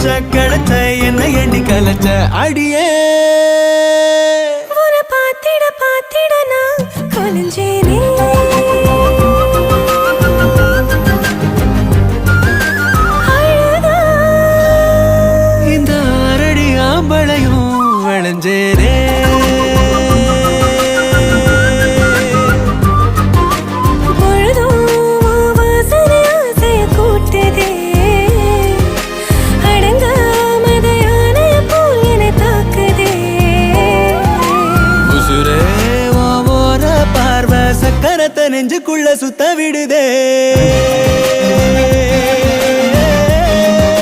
கிடைச்ச என்ன எண்ணி கலைச்ச அடியே பாத்திட பாத்திட நான் கலைஞ்சேனே இந்த அரடி ஆம்பளையும் விளைஞ்சேனே நெஞ்சுக்குள்ள சுத்த விடுதே